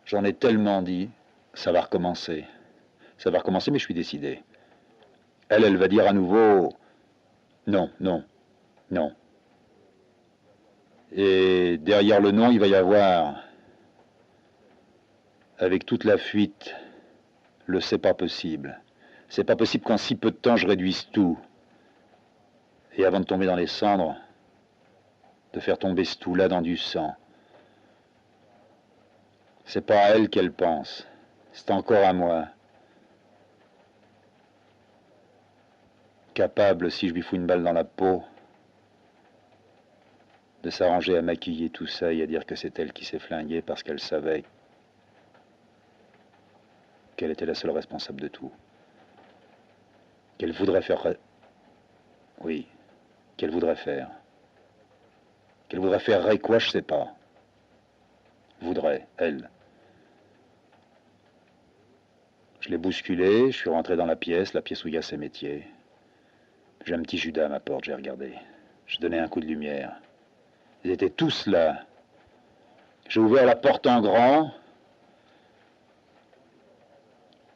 J'en ai tellement dit, ça va recommencer. Ça va recommencer, mais je suis décidé. Elle va dire à nouveau non, non, non. Et derrière le non, il va y avoir, avec toute la fuite, le c'est pas possible. C'est pas possible qu'en si peu de temps je réduise tout. Et avant de tomber dans les cendres, de faire tomber ce tout-là dans du sang. C'est pas à elle qu'elle pense. C'est encore à moi. Capable, si je lui fous une balle dans la peau, de s'arranger à maquiller tout ça et à dire que c'est elle qui s'est flinguée parce qu'elle savait qu'elle était la seule responsable de tout. Qu'elle voudrait faire... Oui, qu'elle voudrait faire. Qu'elle voudrait faire quoi, je sais pas. Voudrait, elle. Je l'ai bousculée, je suis rentré dans la pièce où il y a ses métiers. J'ai un petit Judas à ma porte, j'ai regardé. J'ai donné un coup de lumière. Ils étaient tous là. J'ai ouvert la porte en grand,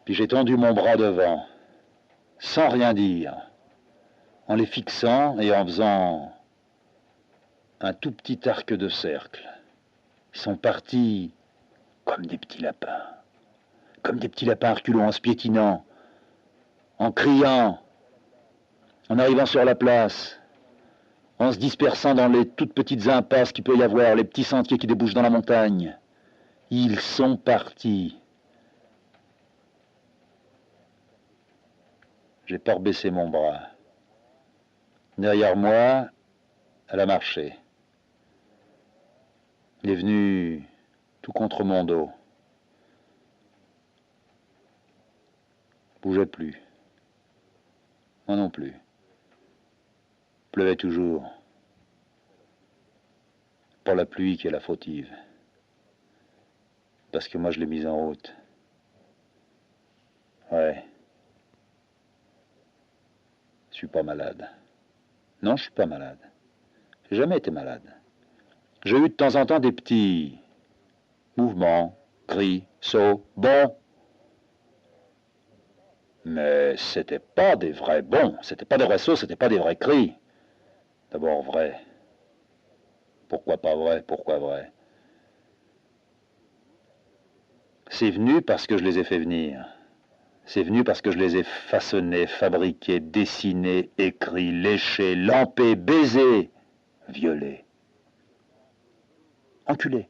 puis j'ai tendu mon bras devant, sans rien dire, en les fixant et en faisant un tout petit arc de cercle. Ils sont partis comme des petits lapins à reculons, en se piétinant, en criant, en arrivant sur la place, en se dispersant dans les toutes petites impasses qu'il peut y avoir, les petits sentiers qui débouchent dans la montagne. Ils sont partis. J'ai pas rebaissé mon bras. Derrière moi, elle a marché. Il est venu tout contre mon dos. Bougeait plus. Moi non plus. Pleuvait toujours. Pas la pluie qui est la fautive. Parce que moi je l'ai mise en route. Ouais. Je suis pas malade. Non, je suis pas malade. J'ai jamais été malade. J'ai eu de temps en temps des petits mouvements, cris, sauts, bons. Mais c'était pas des vrais bons, c'était pas des vrais sauts, c'était pas des vrais cris. D'abord vrai. Pourquoi pas vrai? Pourquoi vrai? C'est venu parce que je les ai fait venir. C'est venu parce que je les ai façonnés, fabriqués, dessinés, écrits, léchés, lampés, baisés, violés, enculés.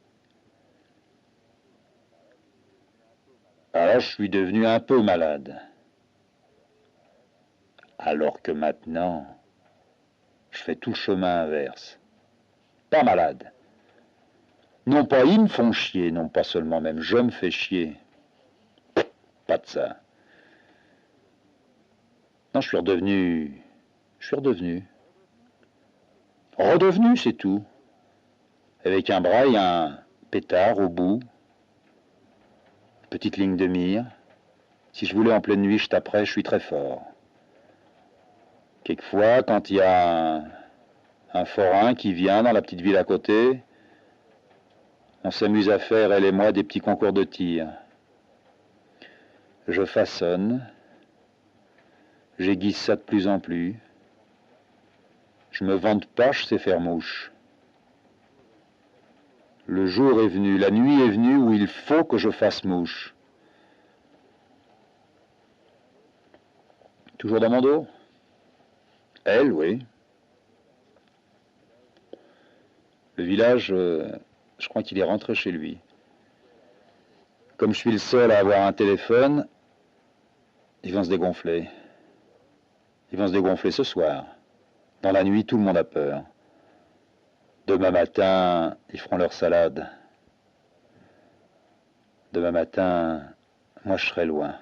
Alors je suis devenu un peu malade. Alors que maintenant, je fais tout le chemin inverse. Pas malade. Non pas ils me font chier, non pas seulement même je me fais chier. Pas de ça. Non, je suis redevenu. Redevenu, c'est tout. Avec un bras et un pétard au bout. Petite ligne de mire. Si je voulais en pleine nuit, je taperais, je suis très fort. Quelquefois, quand il y a un forain qui vient dans la petite ville à côté, on s'amuse à faire, elle et moi, des petits concours de tir. Je façonne, j'aiguise ça de plus en plus. Je me vante pas, je sais faire mouche. Le jour est venu, la nuit est venue où il faut que je fasse mouche. Toujours dans mon dos? Elle, oui. Le village, je crois qu'il est rentré chez lui. Comme je suis le seul à avoir un téléphone, ils vont se dégonfler. Ils vont se dégonfler ce soir. Dans la nuit, tout le monde a peur. Demain matin, ils feront leur salade. Demain matin, moi je serai loin.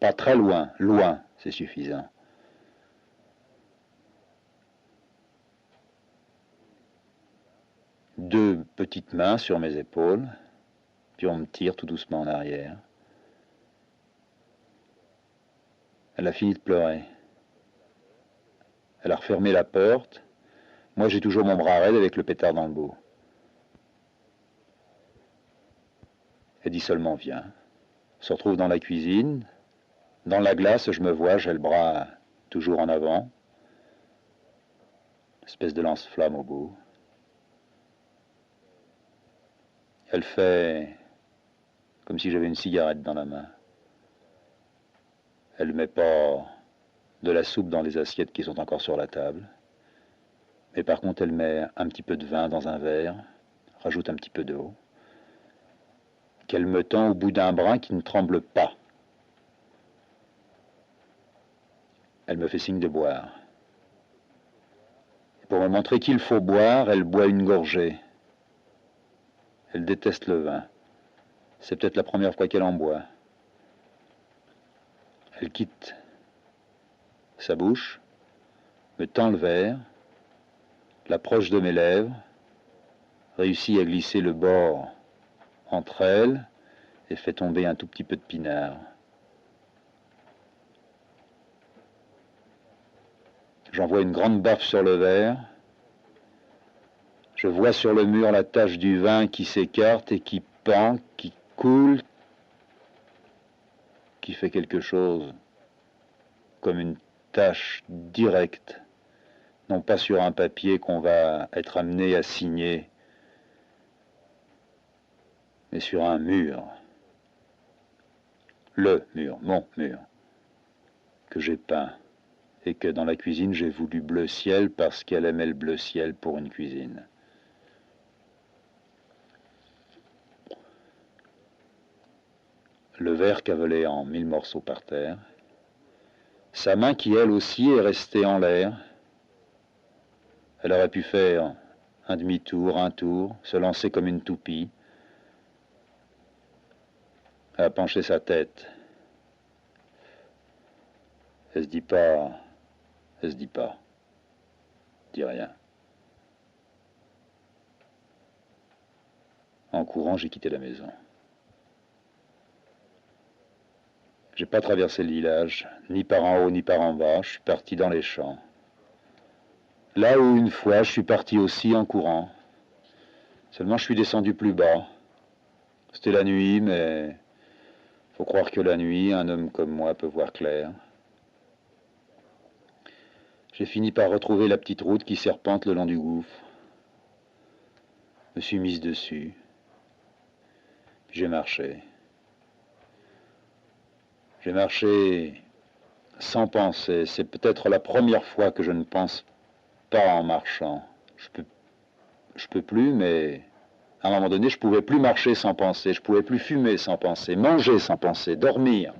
Pas très loin, loin, c'est suffisant. Deux petites mains sur mes épaules, puis on me tire tout doucement en arrière. Elle a fini de pleurer. Elle a refermé la porte. Moi j'ai toujours mon bras raide avec le pétard dans le bout. Elle dit seulement viens. On se retrouve dans la cuisine. Dans la glace, je me vois, j'ai le bras toujours en avant. Espèce de lance-flamme au bout. Elle fait comme si j'avais une cigarette dans la main. Elle ne met pas de la soupe dans les assiettes qui sont encore sur la table. Mais par contre, elle met un petit peu de vin dans un verre, rajoute un petit peu d'eau, qu'elle me tend au bout d'un brin qui ne tremble pas. Elle me fait signe de boire. Et pour me montrer qu'il faut boire, elle boit une gorgée. Elle déteste le vin. C'est peut-être la première fois qu'elle en boit. Elle quitte sa bouche, me tend le verre, l'approche de mes lèvres, réussit à glisser le bord entre elles et fait tomber un tout petit peu de pinard. J'envoie une grande baffe sur le verre. Je vois sur le mur la tache du vin qui s'écarte et qui pend, qui coule, qui fait quelque chose comme une tache directe, non pas sur un papier qu'on va être amené à signer, mais sur un mur. Le mur, mon mur, que j'ai peint, et que dans la cuisine j'ai voulu bleu ciel parce qu'elle aimait le bleu ciel pour une cuisine. Le verre cavelé en 1000 morceaux par terre, sa main qui elle aussi est restée en l'air. Elle aurait pu faire un demi-tour, un tour, se lancer comme une toupie. Elle a penché sa tête. Elle se dit pas, elle se dit pas, dit rien. En courant, j'ai quitté la maison. J'ai pas traversé le village, ni par en haut ni par en bas, je suis parti dans les champs. Là où une fois, je suis parti aussi en courant. Seulement, je suis descendu plus bas. C'était la nuit, mais faut croire que la nuit, un homme comme moi peut voir clair. J'ai fini par retrouver la petite route qui serpente le long du gouffre. Je me suis mise dessus. Puis j'ai marché. J'ai marché sans penser. C'est peut-être la première fois que je ne pense pas en marchant. Je peux plus, mais à un moment donné, je pouvais plus marcher sans penser. Je pouvais plus fumer sans penser, manger sans penser, dormir.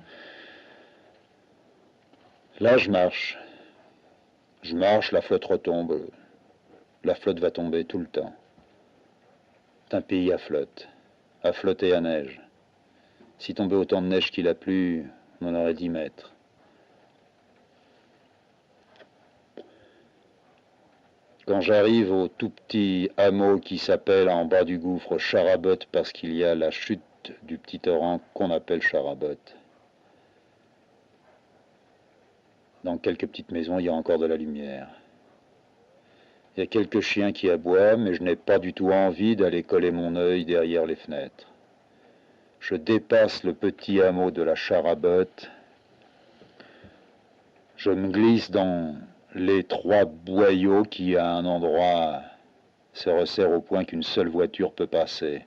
Là, je marche. Je marche, la flotte retombe. La flotte va tomber tout le temps. C'est un pays à flotte et à neige. Si tombait autant de neige qu'il a plu, on en aurait 10 mètres. Quand j'arrive au tout petit hameau qui s'appelle en bas du gouffre Charabot, parce qu'il y a la chute du petit torrent qu'on appelle Charabot, dans quelques petites maisons, il y a encore de la lumière. Il y a quelques chiens qui aboient, mais je n'ai pas du tout envie d'aller coller mon œil derrière les fenêtres. Je dépasse le petit hameau de la Charabotte. Je me glisse dans les 3 boyaux qui, à un endroit, se resserrent au point qu'une seule voiture peut passer.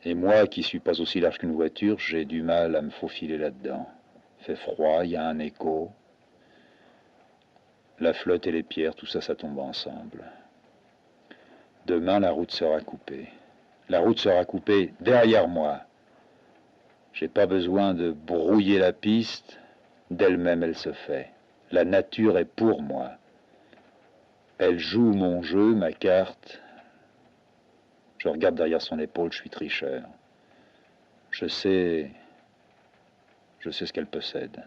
Et moi, qui suis pas aussi large qu'une voiture, j'ai du mal à me faufiler là-dedans. Il fait froid, il y a un écho. La flotte et les pierres, tout ça, ça tombe ensemble. Demain, la route sera coupée. La route sera coupée derrière moi. J'ai pas besoin de brouiller la piste, d'elle-même elle se fait. La nature est pour moi. Elle joue mon jeu, ma carte. Je regarde derrière son épaule, je suis tricheur. Je sais ce qu'elle possède.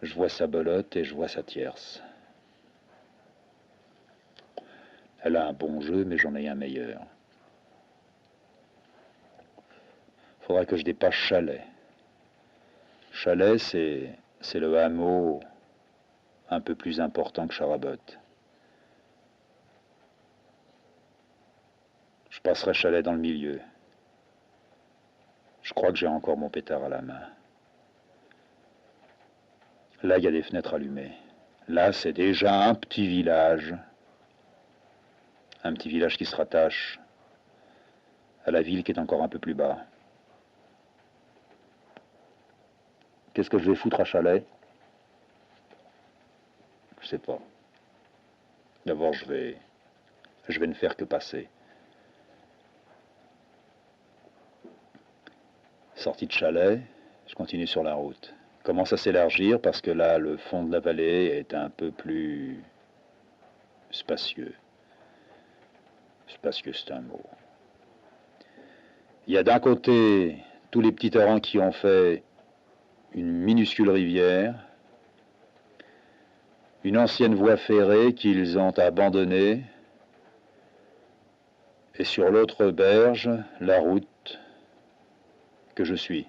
Je vois sa belote et je vois sa tierce. Elle a un bon jeu, mais j'en ai un meilleur. Faudra que je dépasse Chalais. Chalais, c'est le hameau un peu plus important que Charabot. Je passerai Chalais dans le milieu. Je crois que j'ai encore mon pétard à la main. Là, il y a des fenêtres allumées. Là, c'est déjà un petit village. Un petit village qui se rattache à la ville qui est encore un peu plus bas. Qu'est-ce que je vais foutre à Chalais? Je sais pas. D'abord, je vais ne faire que passer. Sortie de Chalais, je continue sur la route. Commence à s'élargir parce que là, le fond de la vallée est un peu plus spacieux. Spacieux, c'est un mot. Il y a d'un côté tous les petits torrents qui ont fait une minuscule rivière, une ancienne voie ferrée qu'ils ont abandonnée, et sur l'autre berge, la route que je suis.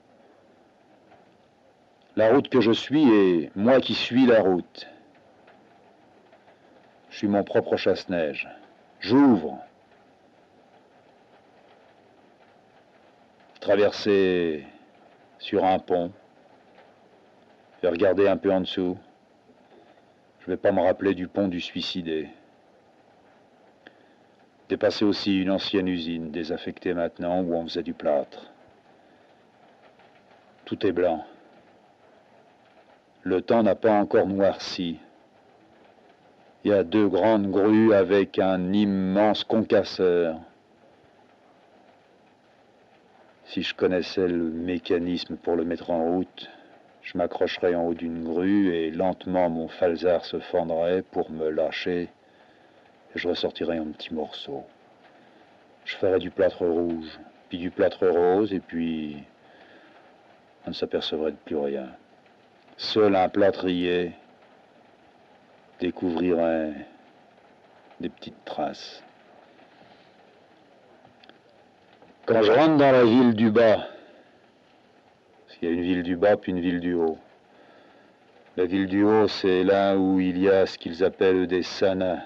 La route que je suis et moi qui suis la route. Je suis mon propre chasse-neige. J'ouvre. Traverser sur un pont. Et regarder un peu en dessous. Je ne vais pas me rappeler du pont du suicidé. Dépasser aussi une ancienne usine, désaffectée maintenant, où on faisait du plâtre. Tout est blanc. Le temps n'a pas encore noirci. Il y a 2 grandes grues avec un immense concasseur. Si je connaissais le mécanisme pour le mettre en route, je m'accrocherais en haut d'une grue et lentement mon falzar se fendrait pour me lâcher et je ressortirais en petits morceaux. Je ferais du plâtre rouge, puis du plâtre rose et puis on ne s'apercevrait de plus rien. Seul un plâtrier découvrirait des petites traces. Quand je rentre dans la ville du bas, parce qu'il y a une ville du bas puis une ville du haut. La ville du haut, c'est là où il y a ce qu'ils appellent des sanas.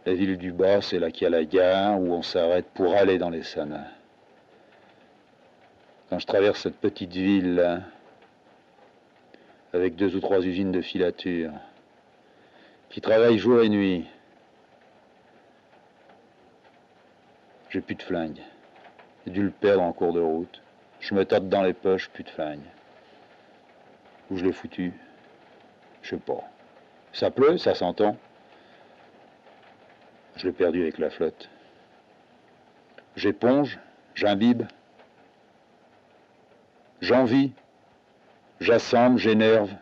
La ville du bas, c'est là qu'il y a la gare où on s'arrête pour aller dans les sanas. Quand je traverse cette petite ville là, avec 2 ou 3 usines de filature, qui travaillent jour et nuit, j'ai plus de flingue. J'ai dû le perdre en cours de route. Je me tâte dans les poches, plus de flingue. Où je l'ai foutu? Je sais pas. Ça pleut, ça s'entend. Je l'ai perdu avec la flotte. J'éponge, j'imbibe, j'envie, j'assemble, j'énerve,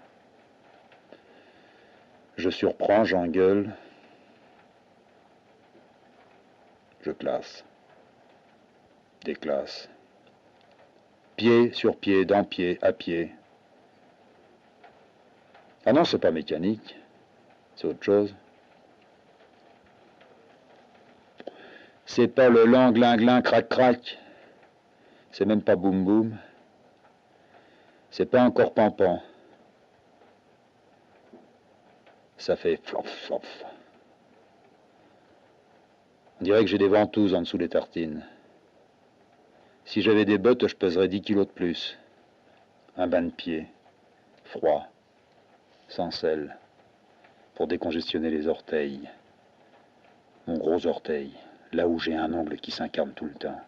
je surprends, j'engueule, je classe, déclasse. Pied sur pied, d'un pied, à pied. Ah non, c'est pas mécanique, c'est autre chose. C'est pas le lang-lin-glin, crac-crac. C'est même pas boum-boum. C'est pas encore pampan. Ça fait flof-flof. On dirait que j'ai des ventouses en dessous des tartines. Si j'avais des bottes, je pèserais 10 kilos de plus. Un bain de pied, froid, sans sel, pour décongestionner les orteils. Mon gros orteil, là où j'ai un ongle qui s'incarne tout le temps.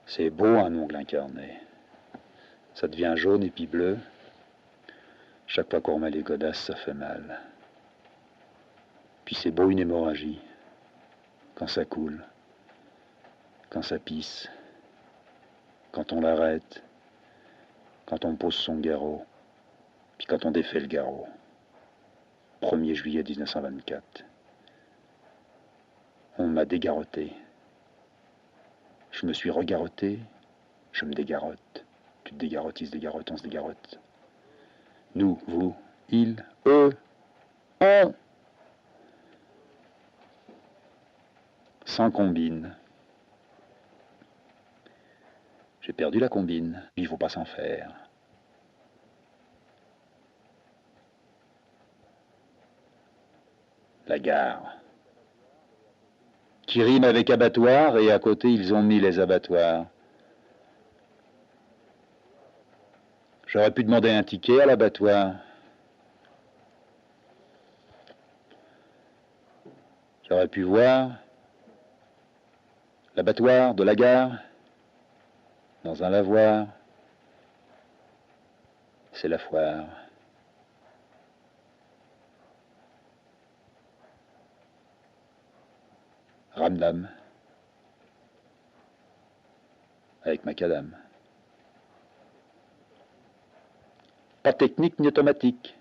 C'est beau un ongle incarné. Ça devient jaune et puis bleu. Chaque fois qu'on remet les godasses, ça fait mal. Puis c'est beau une hémorragie. Quand ça coule, quand ça pisse, quand on l'arrête, quand on pose son garrot, puis quand on défait le garrot. 1er juillet 1924. On m'a dégarrotté. Je me suis regarrotté, je me dégarrotte. Tu te dégarottes, il se dégarotte, on se dégarotte. Nous, vous, ils, eux, on. Sans combine. J'ai perdu la combine, il ne faut pas s'en faire. La gare, qui rime avec abattoir, et à côté ils ont mis les abattoirs. J'aurais pu demander un ticket à l'abattoir. J'aurais pu voir l'abattoir de la gare dans un lavoir. C'est la foire. Ramdam. Avec macadam. Pas technique ni automatique.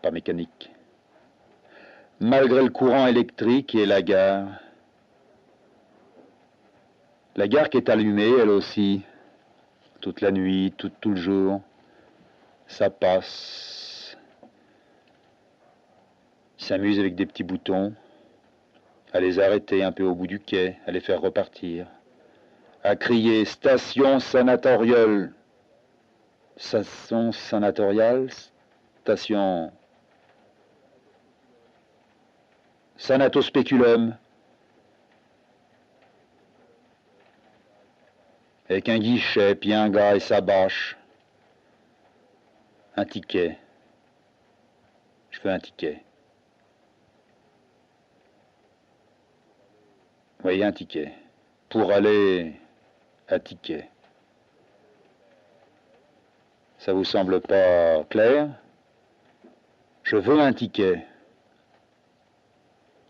Pas mécanique. Malgré le courant électrique et la gare. La gare qui est allumée, elle aussi, toute la nuit, tout le jour. Ça passe. Ils s'amusent avec des petits boutons, à les arrêter un peu au bout du quai, à les faire repartir, à crier « Station sanatoriale !» Station sanatoriale, station sanatospéculum, avec un guichet, puis un gars et sa bâche. Un ticket. Je fais un ticket. Vous voyez, un ticket. Pour aller à ticket. Ça vous semble pas clair? Je veux un ticket.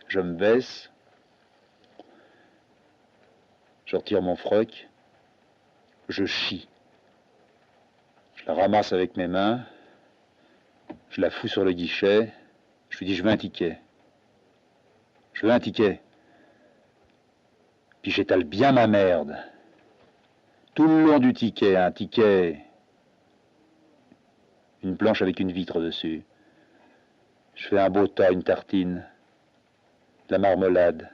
Je me baisse. Je retire mon froc. Je chie. Je la ramasse avec mes mains. Je la fous sur le guichet. Je lui dis, je veux un ticket. Je veux un ticket. Puis j'étale bien ma merde. Tout le long du ticket, un ticket. Une planche avec une vitre dessus. Je fais un beau tas, une tartine. De la marmelade.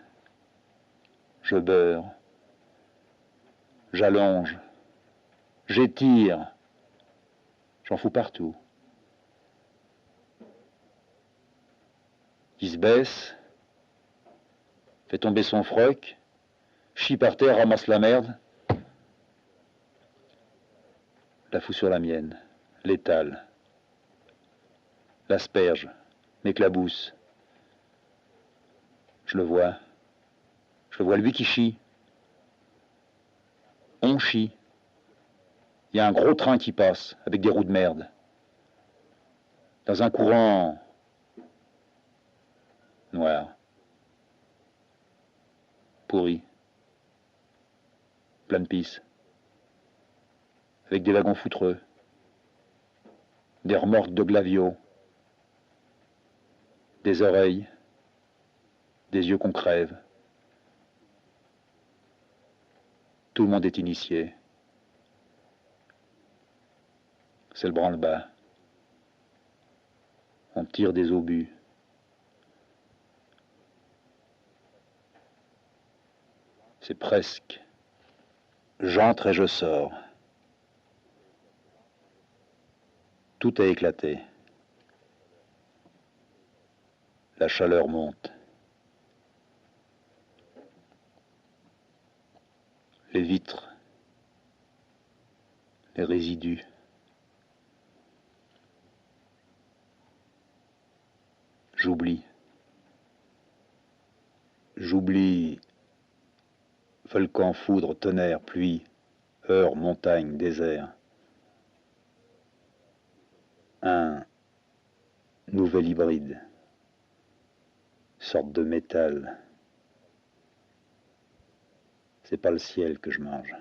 Je beurre. J'allonge. J'étire. J'en fous partout. Il se baisse. Fait tomber son froc. Chie par terre, ramasse la merde. La fout sur la mienne. L'étale. L'asperge. M'éclabousse. Je le vois. Je le vois lui qui chie. On chie. Il y a un gros train qui passe, avec des roues de merde. Dans un courant noir. Pourri. Plein de pisse. Avec des wagons foutreux. Des remorques de glavio. Des oreilles. Des yeux qu'on crève. Tout le monde est initié. C'est le branle-bas. On tire des obus. C'est presque. J'entre et je sors. Tout a éclaté. La chaleur monte. Les vitres. Les résidus. J'oublie. J'oublie volcan, foudre, tonnerre, pluie, heure, montagne, désert. Un nouvel hybride. Sorte de métal. C'est pas le ciel que je mange.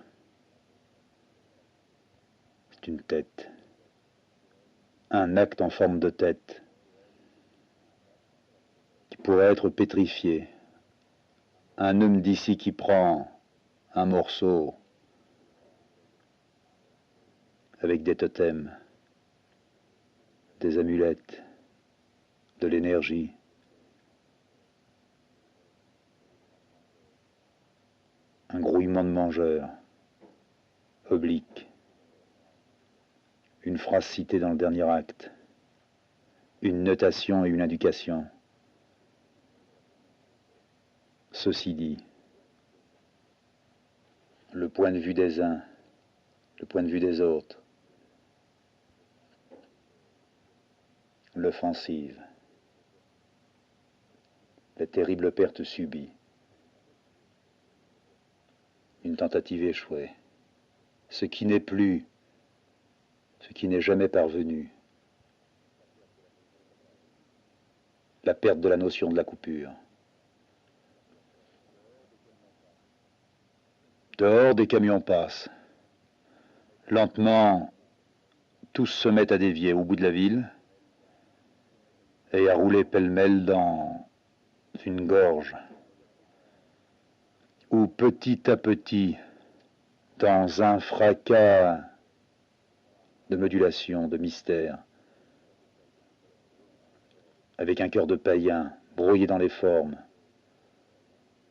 C'est une tête. Un acte en forme de tête. Qui pourrait être pétrifié. Un homme d'ici qui prend un morceau avec des totems, des amulettes, de l'énergie. Un grouillement de mangeurs, oblique. Une phrase citée dans le dernier acte. Une notation et une indication. Ceci dit, le point de vue des uns, le point de vue des autres, l'offensive, les terribles pertes subies, une tentative échouée, ce qui n'est plus, ce qui n'est jamais parvenu, la perte de la notion de la coupure. Dehors, des camions passent. Lentement, tous se mettent à dévier au bout de la ville et à rouler pêle-mêle dans une gorge où petit à petit, dans un fracas de modulation, de mystère, avec un cœur de païen brouillé dans les formes,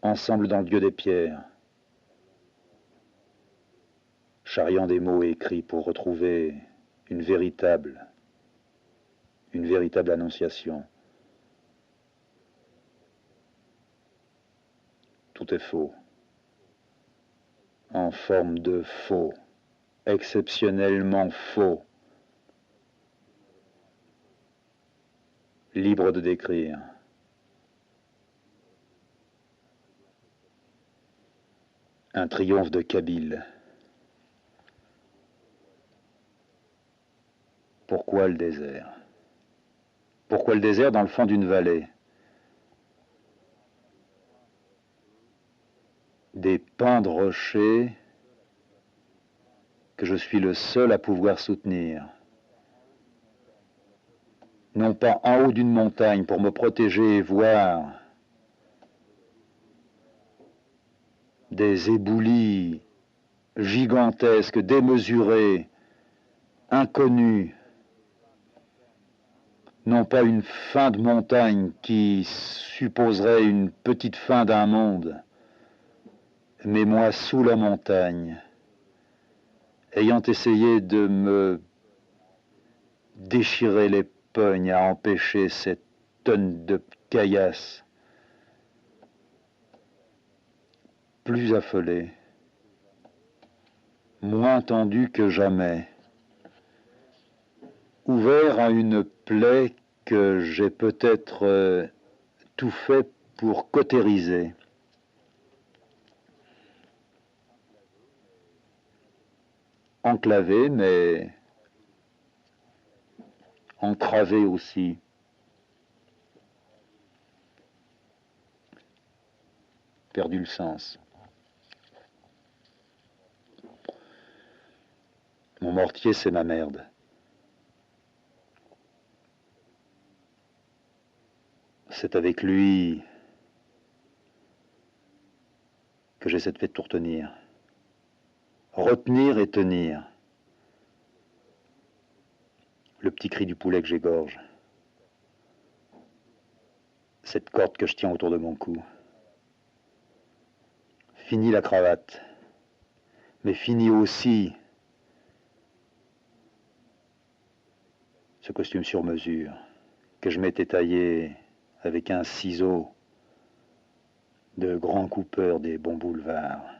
ensemble dans le Dieu des pierres, charriant des mots écrits pour retrouver une véritable annonciation. Tout est faux, en forme de faux, exceptionnellement faux, libre de décrire. Un triomphe de Kabyle. Pourquoi le désert? Pourquoi le désert dans le fond d'une vallée? Des pans de rochers que je suis le seul à pouvoir soutenir. Non pas en haut d'une montagne pour me protéger et voir des éboulis gigantesques, démesurés, inconnus, non pas une fin de montagne qui supposerait une petite fin d'un monde, mais moi sous la montagne, ayant essayé de me déchirer les pognes à empêcher cette tonne de caillasse, plus affolé, moins tendu que jamais, ouvert à une plaie que j'ai peut-être tout fait pour cautériser. Enclavé, mais encravé aussi. Perdu le sens. Mon mortier, c'est ma merde. C'est avec lui que j'essaie de tout retenir. Retenir et tenir. Le petit cri du poulet que j'égorge. Cette corde que je tiens autour de mon cou. Fini la cravate. Mais fini aussi ce costume sur mesure que je m'étais taillé avec un ciseau de grand coupeur des bons boulevards.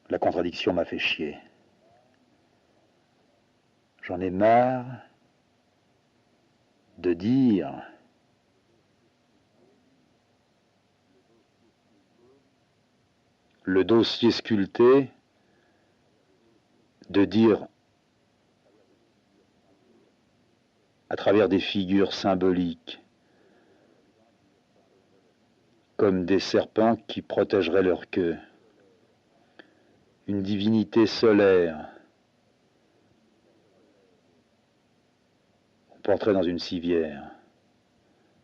La contradiction m'a fait chier. J'en ai marre de dire le dossier sculpté, de dire à travers des figures symboliques, comme des serpents qui protégeraient leur queue, une divinité solaire, on porterait dans une civière,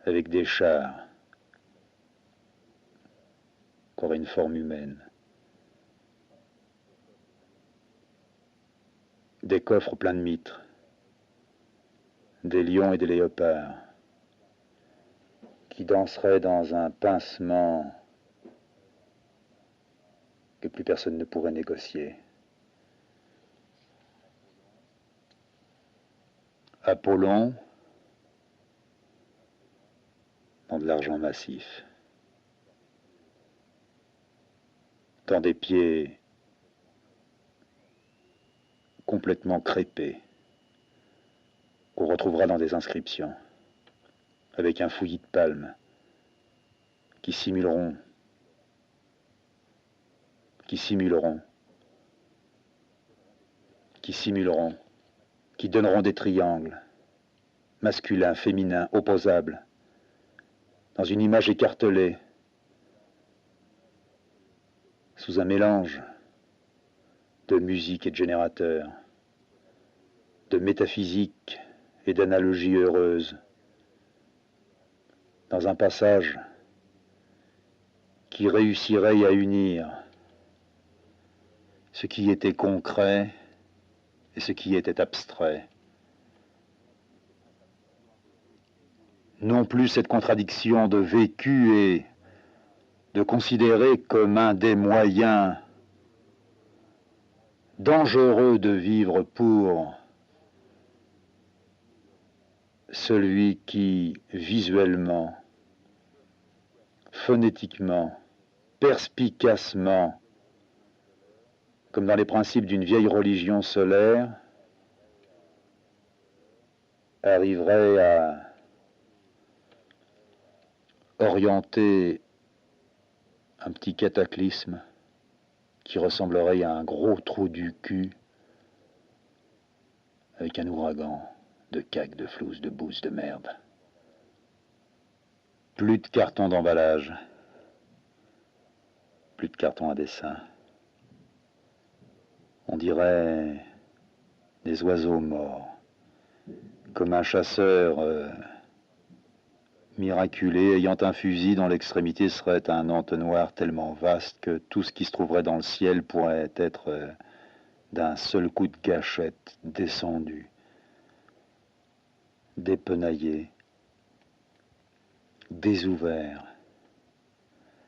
avec des chars, qui auraient une forme humaine, des coffres pleins de mitres, des lions et des léopards, qui danseraient dans un pincement que plus personne ne pourrait négocier. Apollon, de l'argent massif, dans des pieds complètement crépés, qu'on retrouvera dans des inscriptions, avec un fouillis de palmes, qui simuleront, qui donneront des triangles, masculins, féminins, opposables, dans une image écartelée, sous un mélange de musique et de générateurs, de métaphysique et d'analogie heureuse, dans un passage qui réussirait à unir ce qui était concret et ce qui était abstrait. Non plus cette contradiction de vécu et de considérer comme un des moyens dangereux de vivre pour celui qui, visuellement, phonétiquement, perspicacement, comme dans les principes d'une vieille religion solaire, arriverait à orienter un petit cataclysme qui ressemblerait à un gros trou du cul avec un ouragan de caques, de flouze, de bouse, de merde. Plus de carton d'emballage, plus de carton à dessin. On dirait des oiseaux morts, comme un chasseur miraculé ayant un fusil dont l'extrémité serait un entonnoir tellement vaste que tout ce qui se trouverait dans le ciel pourrait être d'un seul coup de gâchette descendu, dépenaillé, désouvert,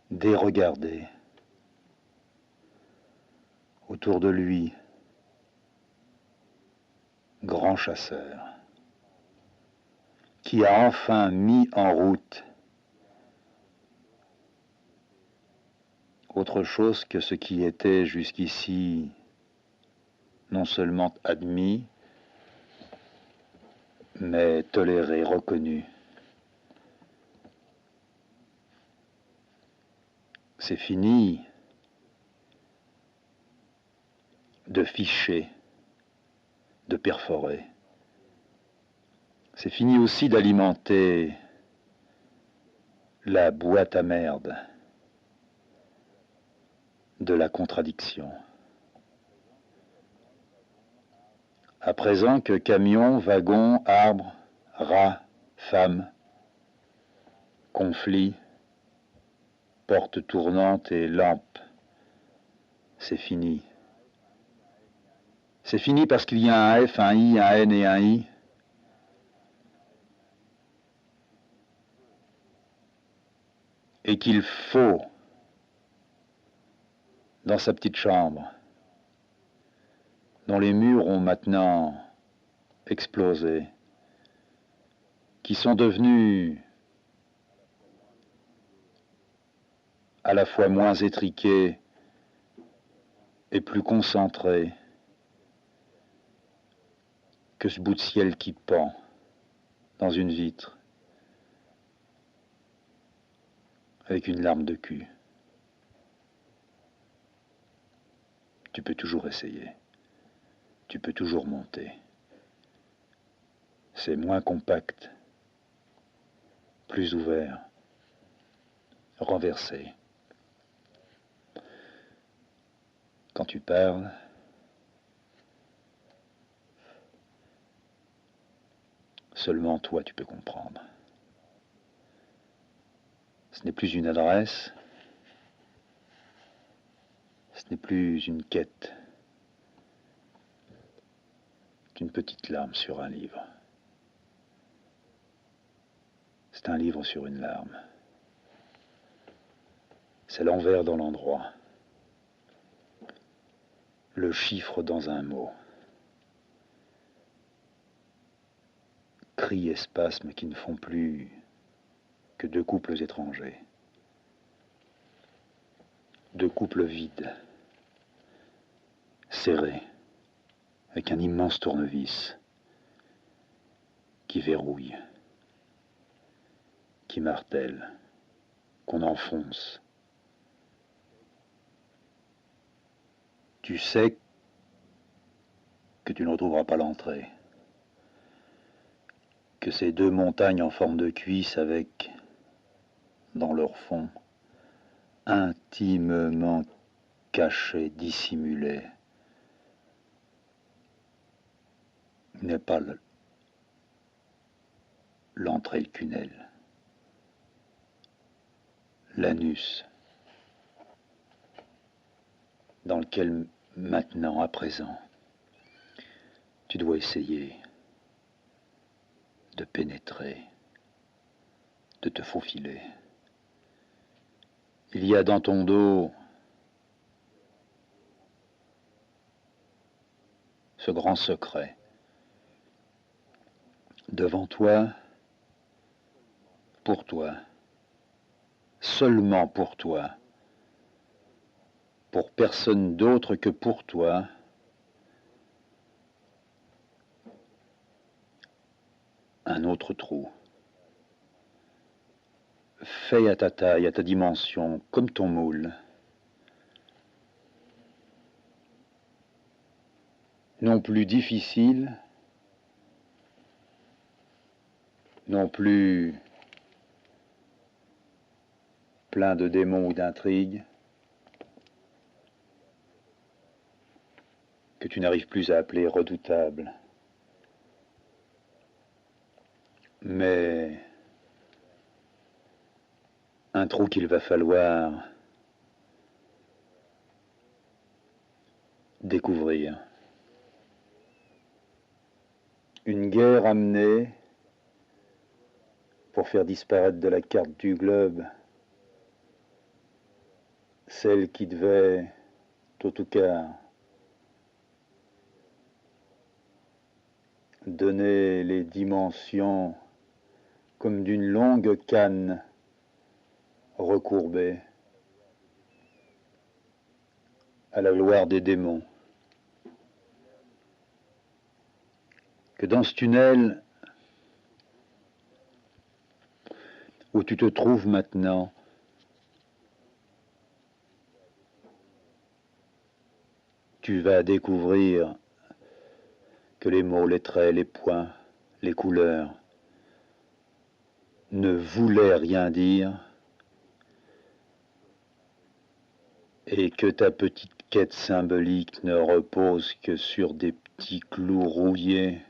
déregardé. Autour de lui, grand chasseur, qui a enfin mis en route autre chose que ce qui était jusqu'ici non seulement admis, mais toléré, reconnu. C'est fini de ficher, de perforer. C'est fini aussi d'alimenter la boîte à merde de la contradiction. À présent que camions, wagons, arbres, rats, femmes, conflits, portes tournantes et lampes, c'est fini. C'est fini parce qu'il y a un F, un I, un N et un I. Et qu'il faut, dans sa petite chambre, dont les murs ont maintenant explosé, qui sont devenus à la fois moins étriqués et plus concentrés que ce bout de ciel qui pend dans une vitre avec une larme de cul. Tu peux toujours essayer. Tu peux toujours monter. C'est moins compact, plus ouvert, renversé. Quand tu parles, seulement toi tu peux comprendre. Ce n'est plus une adresse, ce n'est plus une quête. C'est une petite larme sur un livre. C'est un livre sur une larme. C'est l'envers dans l'endroit. Le chiffre dans un mot. Cris et spasmes qui ne font plus que deux couples étrangers, deux couples vides, serrés, avec un immense tournevis qui verrouille, qui martèle, qu'on enfonce. Tu sais que tu ne retrouveras pas l'entrée, que ces deux montagnes en forme de cuisse avec, dans leur fond, intimement cachées, dissimulées, n'est pas l'entrée, le tunnel, l'anus, dans lequel maintenant, à présent, tu dois essayer de pénétrer, de te faufiler. Il y a dans ton dos ce grand secret. Devant toi, pour toi, seulement pour toi, pour personne d'autre que pour toi, un autre trou, fait à ta taille, à ta dimension, comme ton moule. Non plus difficile, non plus plein de démons ou d'intrigues, que tu n'arrives plus à appeler redoutable. Mais un trou qu'il va falloir découvrir. Une guerre amenée pour faire disparaître de la carte du globe celle qui devait, tôt ou tard, donner les dimensions comme d'une longue canne recourbée à la gloire des démons. Que dans ce tunnel où tu te trouves maintenant, tu vas découvrir que les mots, les traits, les points, les couleurs ne voulaient rien dire et que ta petite quête symbolique ne repose que sur des petits clous rouillés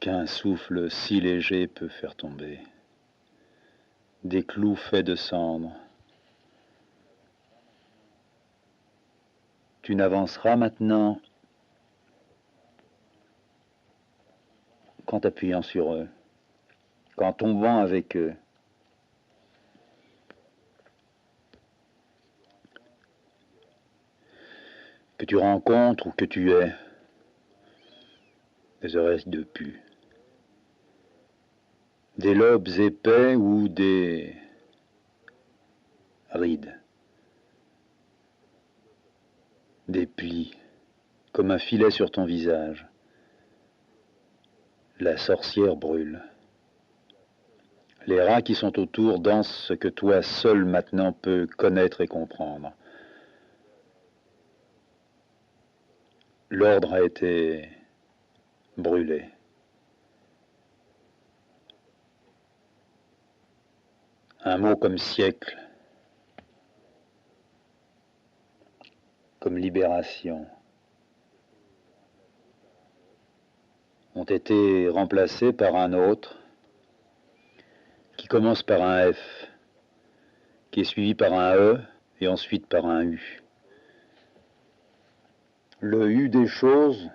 qu'un souffle si léger peut faire tomber. Des clous faits de cendre. Tu n'avanceras maintenant qu'en t'appuyant sur eux, qu'en tombant avec eux. Que tu rencontres ou que tu aies des oreilles de pu, des lobes épais ou des rides, des plis, comme un filet sur ton visage. La sorcière brûle. Les rats qui sont autour dansent ce que toi seul maintenant peux connaître et comprendre. L'ordre a été brûlé. Un mot comme siècle, comme libération, ont été remplacés par un autre qui commence par un F, qui est suivi par un E et ensuite par un U. Le U des choses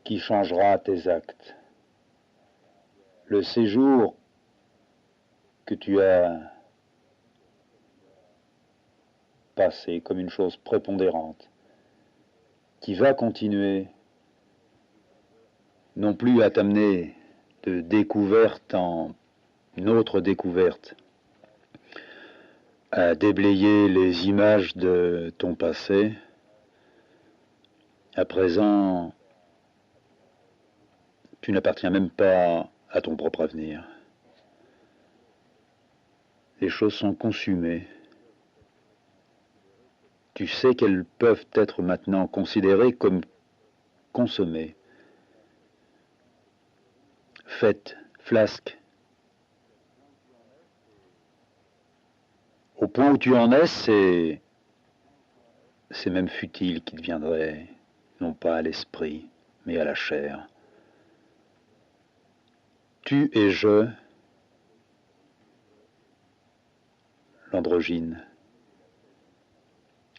qui changera tes actes. Le séjour que tu as passé comme une chose prépondérante, qui va continuer non plus à t'amener de découverte en une autre découverte à déblayer les images de ton passé. À présent, tu n'appartiens même pas à ton propre avenir. Les choses sont consumées. Tu sais qu'elles peuvent être maintenant considérées comme consommées. Faites, flasque. Au point où tu en es, c'est même futile qui deviendrait, non pas à l'esprit, mais à la chair. Tu et je, l'androgyne.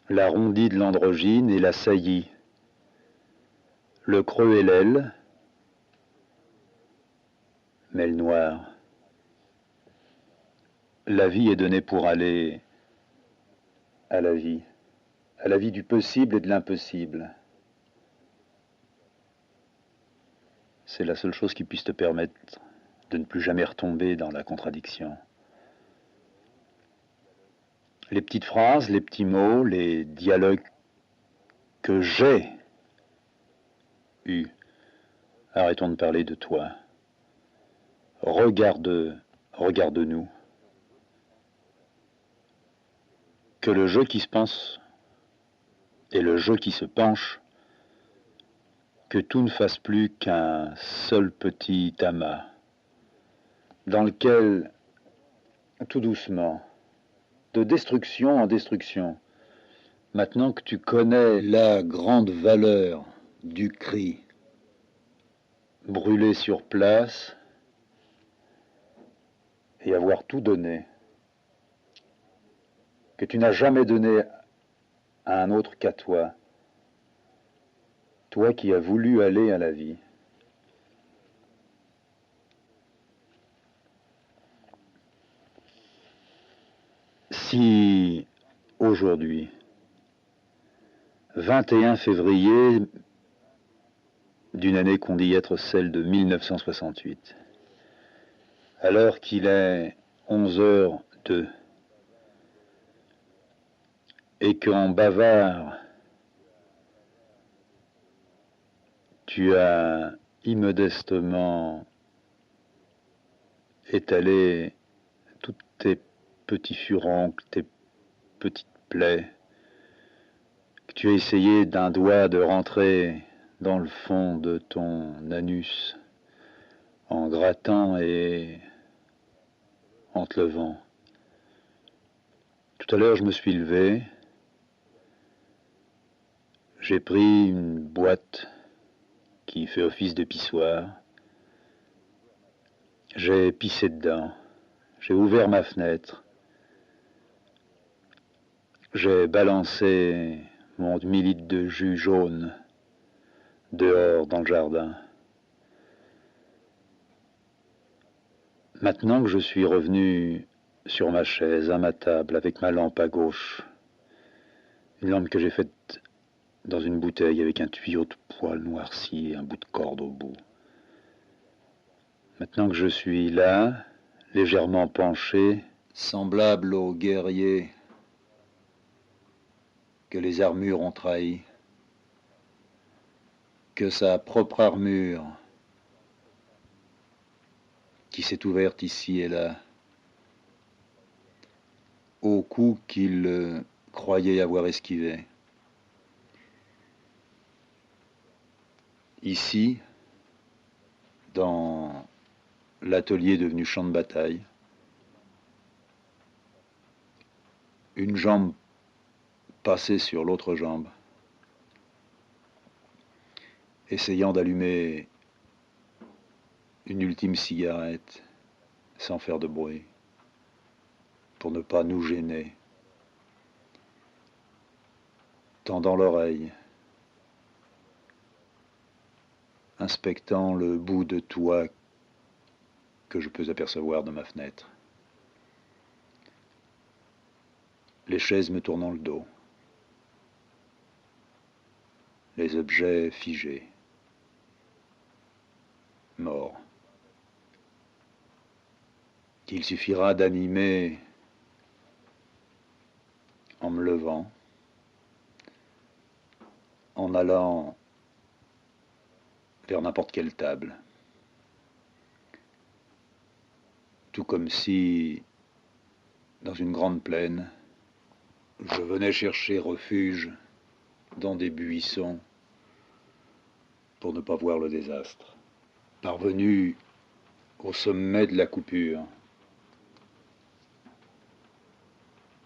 L'arrondi de l'androgyne et la saillie. Le creux et l'aile, mais le noir. La vie est donnée pour aller à la vie du possible et de l'impossible. C'est la seule chose qui puisse te permettre de ne plus jamais retomber dans la contradiction. Les petites phrases, les petits mots, les dialogues que j'ai eus. Arrêtons de parler de toi. Regarde-nous. Que le jeu qui se pense et le jeu qui se penche, que tout ne fasse plus qu'un seul petit amas, dans lequel, tout doucement, de destruction en destruction, maintenant que tu connais la grande valeur du cri, brûler sur place et avoir tout donné, que tu n'as jamais donné à un autre qu'à toi, toi qui as voulu aller à la vie. Si aujourd'hui, 21 février d'une année qu'on dit être celle de 1968, à l'heure qu'il est 11h02, et qu'en bavard, tu as immodestement étalé tous tes petits furoncles, tes petites plaies, que tu as essayé d'un doigt de rentrer dans le fond de ton anus en grattant et en te levant. Tout à l'heure, je me suis levé, j'ai pris une boîte qui fait office de pissoir, j'ai pissé dedans, j'ai ouvert ma fenêtre, j'ai balancé mon demi-litre de jus jaune dehors dans le jardin. Maintenant que je suis revenu sur ma chaise, à ma table, avec ma lampe à gauche, une lampe que j'ai faite dans une bouteille avec un tuyau de poil noirci et un bout de corde au bout. Maintenant que je suis là, légèrement penché, semblable aux guerriers que les armures ont trahis, que sa propre armure, qui s'est ouverte ici et là, au coup qu'il croyait avoir esquivé. Ici, dans l'atelier devenu champ de bataille, une jambe passée sur l'autre jambe, essayant d'allumer une ultime cigarette sans faire de bruit, pour ne pas nous gêner, tendant l'oreille, inspectant le bout de toit que je peux apercevoir de ma fenêtre. Les chaises me tournant le dos, les objets figés, morts, qu'il suffira d'animer en me levant, en allant vers n'importe quelle table. Tout comme si, dans une grande plaine, je venais chercher refuge dans des buissons pour ne pas voir le désastre. Parvenu au sommet de la coupure,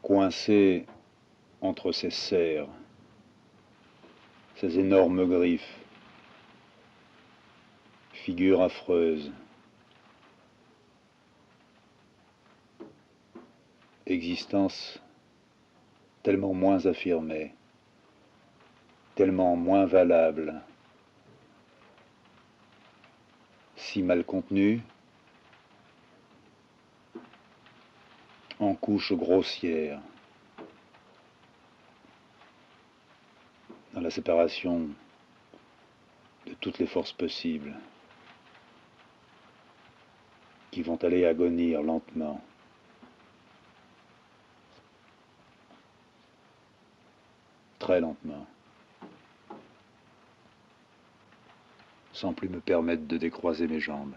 coincé entre ces serres, ces énormes griffes, figure affreuse, existence tellement moins affirmée, tellement moins valable, si mal contenue, en couches grossières, dans la séparation de toutes les forces possibles, qui vont aller agonir lentement, très lentement, sans plus me permettre de décroiser mes jambes.